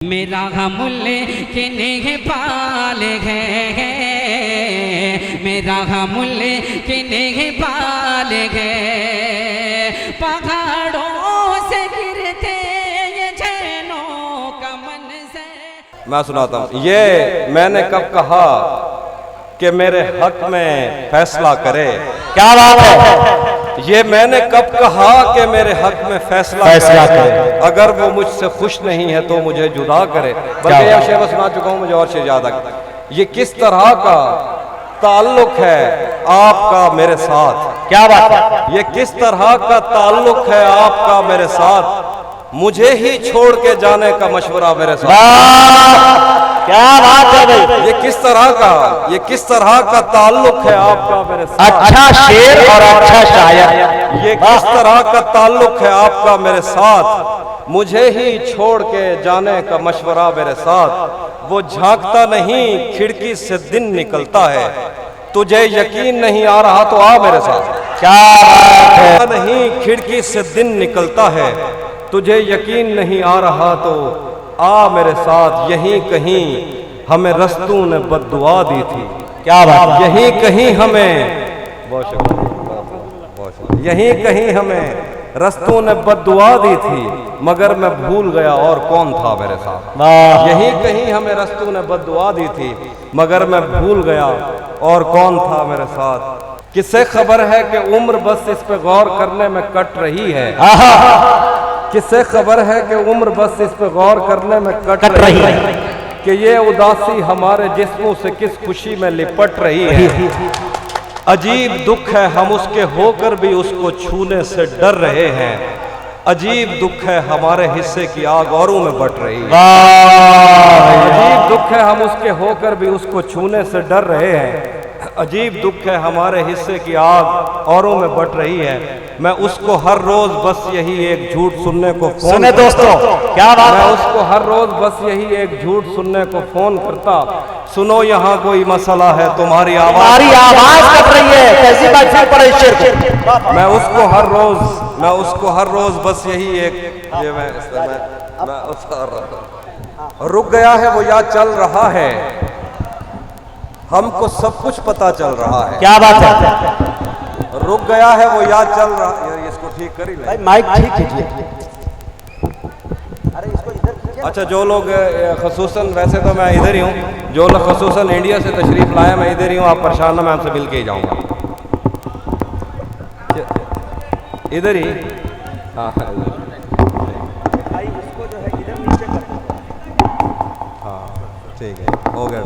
मेरा मुल्ले किन्हें पाल गए, मेरा मुल्ले किन्हें पाल गए। पहाड़ों से गिरते ये झरनों का मन से। मैं सुनाता हूँ। ये मैंने कब कहा कि मेरे हक में फैसला करे। क्या बात है? ये मैंने कब कहा कि मेरे हक में फैसला करे। अगर वो मुझसे खुश नहीं है तो मुझे जुदा करे। बल्कि यह शेर सुना चुका हूँ, मुझे और शेर याद आ गया। ये किस तरह का ताल्लुक है आपका मेरे साथ। क्या बात है? ये किस तरह का ताल्लुक है आपका मेरे साथ, मुझे ही छोड़ के जाने का मशवरा मेरे साथ। क्या बात है भाई? ये किस तरह का ताल्लुक है आपका मेरे साथ। अच्छा शेर और अच्छा शायर। ये किस तरह का ताल्लुक है आपका मेरे साथ, मुझे ही छोड़ के जाने का मशवरा मेरे साथ। वो झांकता नहीं खिड़की से दिन निकलता है, तुझे यकीन नहीं आ रहा तो आ मेरे साथ। क्या बात है? नहीं खिड़की से दिन निकलता है, तुझे यकीन नहीं आ रहा तो आ मेरे साथ। यहीं कहीं हमें रस्तों ने बद्दुआ दी थी। क्या बात? यहीं कहीं हमें, यहीं कहीं हमें रस्तों ने बद्दुआ दी थी, मगर मैं भूल गया और कौन था मेरे साथ। यहीं कहीं हमें रस्तों ने बद्दुआ दी थी, मगर मैं भूल गया और कौन था मेरे साथ। किससे खबर है कि उम्र बस इस पे गौर करने में कट रही है। किससे खबर है कि उम्र बस इस पे गौर करने में कट रही है, कि ये उदासी हमारे जिस्मों से किस खुशी में लिपट रही है। अजीब दुख है हम उसके होकर भी उसको छूने से डर रहे हैं। अजीब दुख है हमारे हिस्से की आग औरों में बट रही है। अजीब दुख है हम उसके होकर भी उसको छूने से डर रहे हैं। अजीब दुख है हमारे हिस्से की आग औरों में बट रही है। मैं उसको हर रोज बस यही एक झूठ सुनने को फोन सुने दोस्तों। क्या बात? मैं उसको हर रोज बस यही एक झूठ सुनने को फोन करता। सुनो यहाँ कोई मसला है, तुम्हारी आवाज कट रही है। कैसी बात पड़े शेर? मैं उसको हर रोज बस यही एक, ये मैं रुक गया है वो या चल रहा है, हमको सब कुछ पता चल रहा है। क्या बात है? रुक गया है वो या चल रहा है। इसको ठीक कर ही ले भाई, माइक ठीक कीजिए। अरे इसको इधर। अच्छा, जो लोग खसूसन, वैसे तो मैं इधर ही हूँ, जो लोग खसूसन इंडिया से तशरीफ लाए मैं इधर ही हूँ। आप परेशान ना, मैं आपसे मिल के ही जाऊँगा इधर ही। हाँ भाई, इसको जो है इधर नीचे कर दो। हाँ ठीक है, हो गया।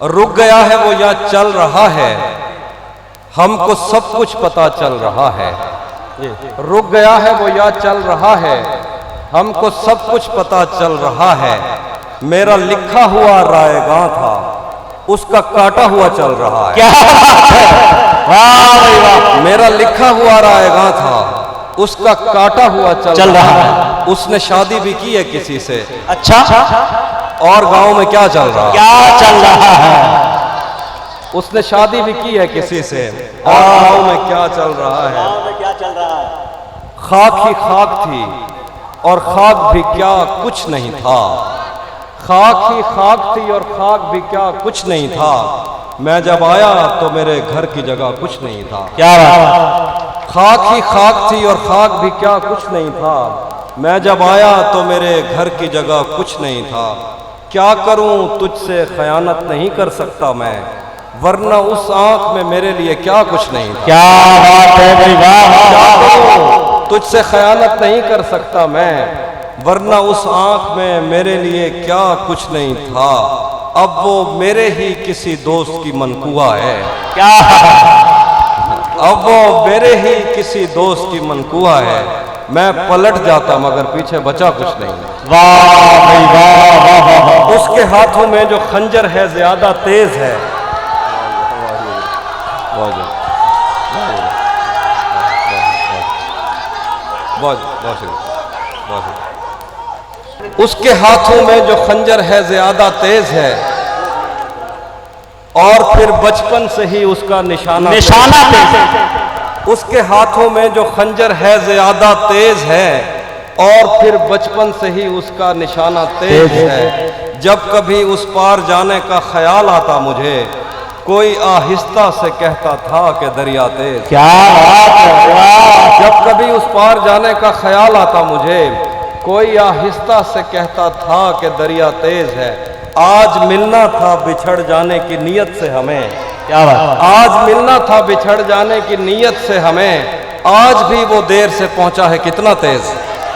रुक गया है वो या चल रहा है, हमको सब कुछ पता चल रहा है। रुक गया है वो या चल रहा है, हमको सब कुछ पता चल रहा है। मेरा लिखा हुआ रायगां था, उसका काटा हुआ चल रहा है। क्या? वाह, मेरा लिखा हुआ रायगां था, उसका काटा हुआ चल रहा है। उसने शादी भी की है किसी से। अच्छा, और गांव में क्या चल रहा है? क्या चल रहा है? उसने शादी भी की है किसी से, और गांव में क्या चल रहा है? गांव में क्या चल रहा है? खाक ही खाक थी और खाक भी क्या कुछ नहीं था। खाक ही खाक थी और खाक भी क्या कुछ नहीं था। मैं जब आया तो मेरे घर की जगह कुछ नहीं था। क्या बात? खाक ही खाक थी और खाक भी क्या कुछ नहीं था। मैं जब आया तो मेरे घर की जगह कुछ नहीं था। क्या करूं तुझसे खयानत नहीं कर सकता मैं, वरना उस आंख में मेरे लिए क्या कुछ नहीं था। क्या बात है भाई, वाह। तुझसे खयानत नहीं कर सकता मैं, वरना उस आंख में मेरे लिए क्या कुछ नहीं था। अब वो मेरे ही किसी दोस्त की मनकुआ है। क्या? अब वो मेरे ही किसी दोस्त की मनकुआ है। मैं पलट जाता मगर पीछे बचा कुछ नहीं। वाह भाई वाह। उसके हाथों में जो खंजर है ज्यादा तेज है। उसके हाथों में जो खंजर है ज्यादा तेज है, और फिर बचपन से ही उसका निशाना तेज है। उसके हाथों में जो खंजर है ज्यादा तेज है, और फिर बचपन से ही उसका निशाना तेज है। जब कभी उस पार जाने का ख्याल आता मुझे, कोई आहिस्ता से कहता था कि दरिया तेज। क्या बात है। जब कभी उस पार जाने का ख्याल आता मुझे, कोई आहिस्ता से कहता था कि दरिया तेज है। आज मिलना था बिछड़ जाने की नीयत से हमें। क्या बात। आज मिलना था बिछड़ जाने की नीयत से हमें, आज भी वो देर से पहुंचा है कितना तेज।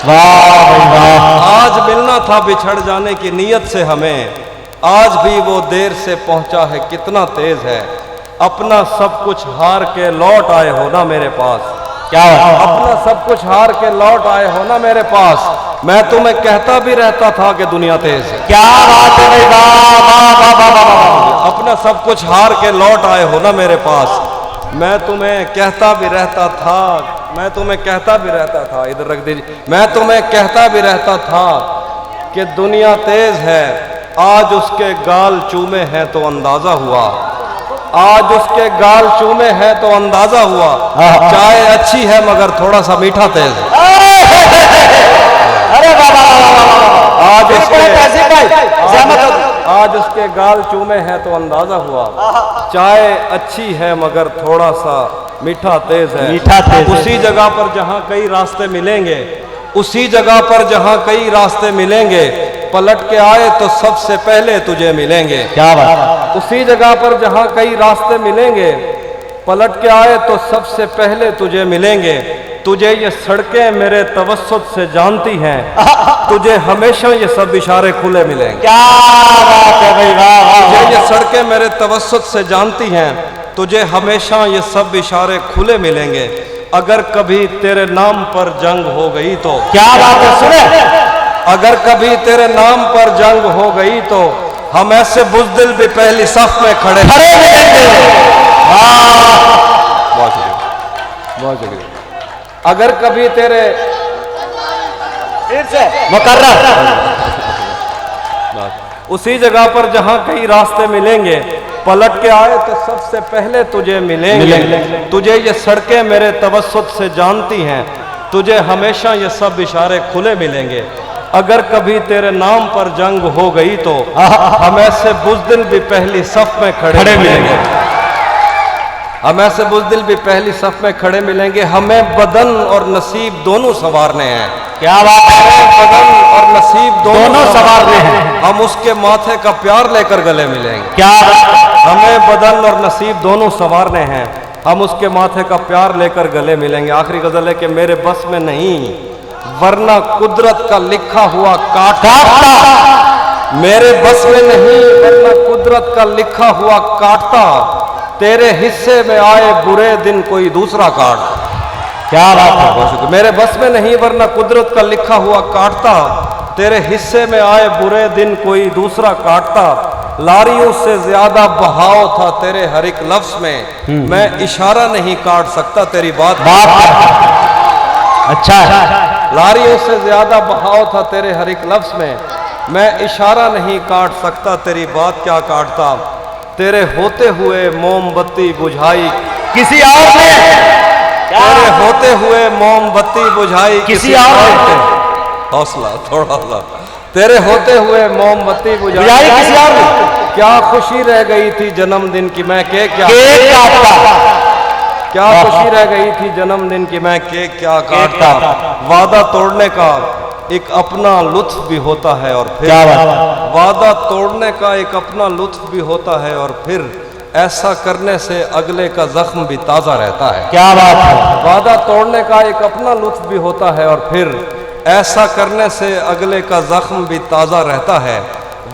वाह भाई वाह। आज मिलना था बिछड़ जाने की नीयत से हमें, आज भी वो देर से पहुंचा है कितना तेज है। अपना सब कुछ हार के लौट आए हो ना मेरे पास। क्या बात। अपना सब कुछ हार के लौट आए हो ना मेरे पास। मैं तुम्हें कहता भी रहता था कि दुनिया तेज है। क्या बात है भाई वाह वाह वाह वाह वाह। अपना सब कुछ हार के लौट आए हो ना मेरे पास। मैं तुम्हें कहता भी रहता था, मैं तुम्हें कहता भी रहता था, इधर रख दीजिए। मैं तुम्हें कहता भी रहता था कि दुनिया तेज है। आज उसके गाल चूमे हैं तो अंदाजा हुआ, आज उसके गाल चूमे हैं तो अंदाजा हुआ। चाय अच्छी है मगर थोड़ा सा मीठा तेज। अरे बाबा आज उसके आज उसके गाल चूमे हैं तो अंदाजा हुआ। चाय अच्छी है मगर थोड़ा सा मीठा तेज है। मीठा तेज है। उसी जगह पर जहाँ कई रास्ते मिलेंगे, उसी जगह पर जहाँ कई रास्ते मिलेंगे, पलट के आए तो सबसे पहले तुझे मिलेंगे। क्या बात। उसी जगह पर जहाँ कई रास्ते मिलेंगे, पलट के आए तो सबसे पहले तुझे मिलेंगे। तुझे ये सड़कें मेरे तवस्सुत से जानती हैं, तुझे हमेशा ये सब इशारे खुले मिलेंगे। क्या बात है भाई वाह। तुझे ये सड़कें मेरे तवस्सुत से जानती हैं, तुझे हमेशा ये सब इशारे खुले मिलेंगे। अगर कभी तेरे नाम पर जंग हो गई तो। क्या बात है। सुने, अगर कभी तेरे नाम पर जंग हो गई तो हम ऐसे बुज़दिल भी पहली सफ में खड़े मिलेंगे। बहुत शुक्रिया, बहुत शुक्रिया। अगर कभी तेरे फिर से मुकर्रर। उसी जगह पर जहाँ कई रास्ते मिलेंगे, पलट के आए तो सबसे पहले तुझे मिलेंगे। तुझे ये सड़कें मेरे तवस्सुत से जानती हैं, तुझे हमेशा ये सब इशारे खुले मिलेंगे। अगर कभी तेरे नाम पर जंग हो गई तो हम ऐसे बुज़दिल भी पहली सफ में खड़े मिलेंगे। हम ऐसे बुज़दिल भी पहली सफ में खड़े मिलेंगे। हमें बदन और नसीब दोनों संवारने हैं। क्या बात है। बदन और नसीब दोनों संवारने हैं। हम उसके माथे का प्यार लेकर गले मिलेंगे। क्या हमें बदन और नसीब दोनों संवारने हैं, हम उसके माथे का प्यार लेकर गले मिलेंगे। आखिरी गजल है कि मेरे बस में नहीं वरना कुदरत का लिखा हुआ काटा। मेरे बस में नहीं वरना कुदरत का लिखा हुआ काटता। तेरे हिस्से में आए बुरे दिन कोई दूसरा काट। क्या बात है। मेरे बस में नहीं वरना कुदरत का लिखा हुआ काटता। तेरे हिस्से में आए बुरे दिन कोई दूसरा काटता। लारियों से ज्यादा बहाव था तेरे हर एक लफ्ज में, मैं इशारा नहीं काट सकता तेरी बात। अच्छा है। लारियों से ज्यादा बहाव था तेरे हर एक लफ्ज में, मैं इशारा नहीं काट सकता तेरी बात क्या काटता। तेरे होते हुए मोमबत्ती बुझाई किसी और ने। तेरे होते हुए मोमबत्ती बुझाई किसी और ने। हौसला थोड़ा सा। तेरे होते हुए मोमबत्ती बुझाई किसी और ने। क्या खुशी रह गई थी जन्मदिन की मैं केक क्या क्या खुशी रह गई थी जन्मदिन की मैं केक क्या काटता। वादा तोड़ने का एक अपना लुत्फ भी होता है और फिर वादा तोड़ने का एक अपना लुत्फ भी होता है और फिर ऐसा करने से अगले का जख्म भी ताज़ा रहता है। क्या बात है। वादा तोड़ने का एक अपना लुत्फ भी होता है और फिर ऐसा करने से अगले का जख्म भी ताज़ा रहता है।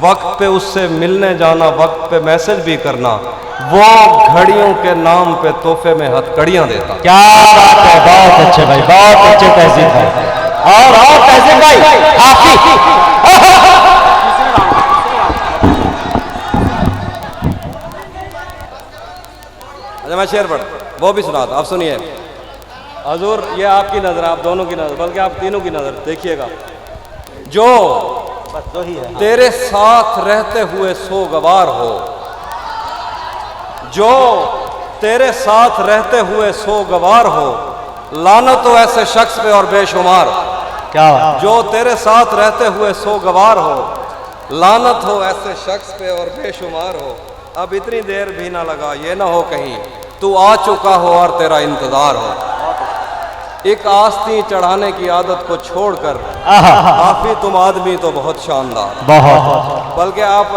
वक्त पे उससे मिलने जाना, वक्त पे मैसेज भी करना, वो घड़ियों के नाम पे तोहफे में हथकड़ियाँ देता। क्या बात है। बहुत अच्छे भाई, बहुत अच्छे तहसीन भाई। और तहसीन भाई अच्छा मैं शेर पढ़ वो भी सुना था, आप सुनिए। हजूर ये आपकी नज़र, आप दोनों की नज़र, बल्कि आप तीनों की नज़र देखिएगा। जो तेरे साथ रहते हुए सोगवार हो, जो तेरे साथ रहते हुए सोगवार हो, लानत हो ऐसे शख्स पे और बेशुमार। क्या बात। जो तेरे साथ रहते हुए सोगवार हो, लानत हो ऐसे शख्स पे और बेशुमार हो। अब इतनी देर भी ना लगा, ये ना हो कहीं तू आ चुका हो और तेरा इंतजार हो। एक आस्ती चढ़ाने की आदत को छोड़कर काफी तुम आदमी तो बहुत शानदार, बहुत। बल्कि आप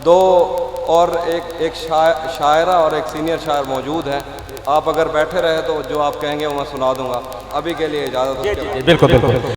दो और एक शायरा और एक सीनियर शायर मौजूद हैं। आप अगर बैठे रहे तो जो आप कहेंगे वो मैं सुना दूंगा। अभी के लिए इजाज़त। बिल्कुल बिल्कुल।